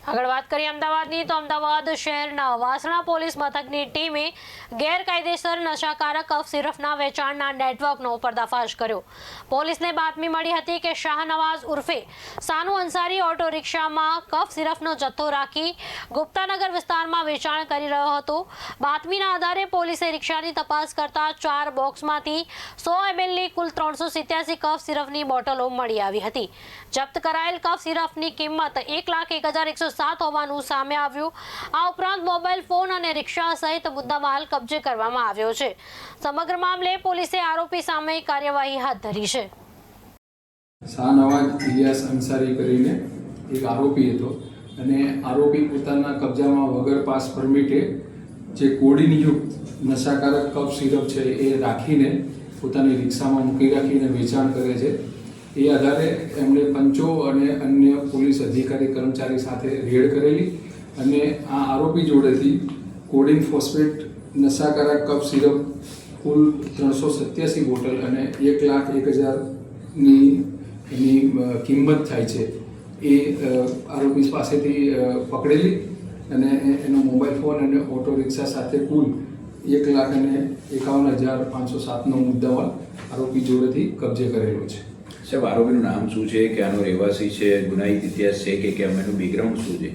આગળ વાત કરીએ અમદાવાદની તો અમદાવાદ શહેરના વાસણા પોલીસ મથકની ટીમે ગેરકાયદેસર નશાકારક કફ સિરપના વેચાણના નેટવર્કનો પર્દાફાશ કર્યો। પોલીસને બાતમી મળી હતી કે શાહનવાઝ ઉર્ફે સાનુ અંસારી ઓટો રિક્ષામાં કફ સિરપનો જથ્થો રાખી ગુપ્તાનગર વિસ્તારમાં વેચાણ કરી રહ્યો હતો। બાતમીના આધારે પોલીસે રિક્ષાની તપાસ કરતા 4 બોક્સમાંથી 100 mlની કુલ 387 કફ સિરપની બોટલો મળી આવી હતી। જપ્ત કરાયેલ કફ સિરપની કિંમત 1,01,107 હોવાનું સામે આવ્યું। આ ઉપરાંત મોબાઈલ ફોન અને રિક્ષા સહિત મુદ્દામાલ કબજે કરવામાં આવ્યો છે। સમગ્ર મામલે પોલીસે આરોપી સામે કાર્યવાહી હાથ ધરી છે। શાહનવાઝ ઇલિયાસ અંસારી કરીને એક આરોપી હતો અને આરોપી પોતાના કબજામાં વગર પાસ પરમિટે જે કોડીનયુક્ત નશાકારક કફ સિરપ છે એ રાખીને પોતાની રિક્ષામાં મૂકી રાખીને વેચાણ કરે છે। એ આધારે એમણે પંચો અને અન્ય પોલીસ અધિકારી કર્મચારી સાથે રેડ કરેલી અને આ આરોપી જોડેથી કોડિન ફોસ્ફેટ નશાકારક કફ સિરપ કુલ 387 બોટલ અને 1,01,000ની એની કિંમત થાય છે એ આરોપી પાસેથી પકડેલી અને એનો મોબાઈલ ફોન અને ઓટો રિક્ષા સાથે કુલ 1,51,507નો મુદ્દામાલ આરોપી જોડેથી કબજે કરેલો છે। સાહેબ, આરોપીનું નામ શું છે, ક્યાંનો રહેવાસી છે, ગુનાહિત ઇતિહાસ છે કે કેમ, એનું બેકગ્રાઉન્ડ શું છે?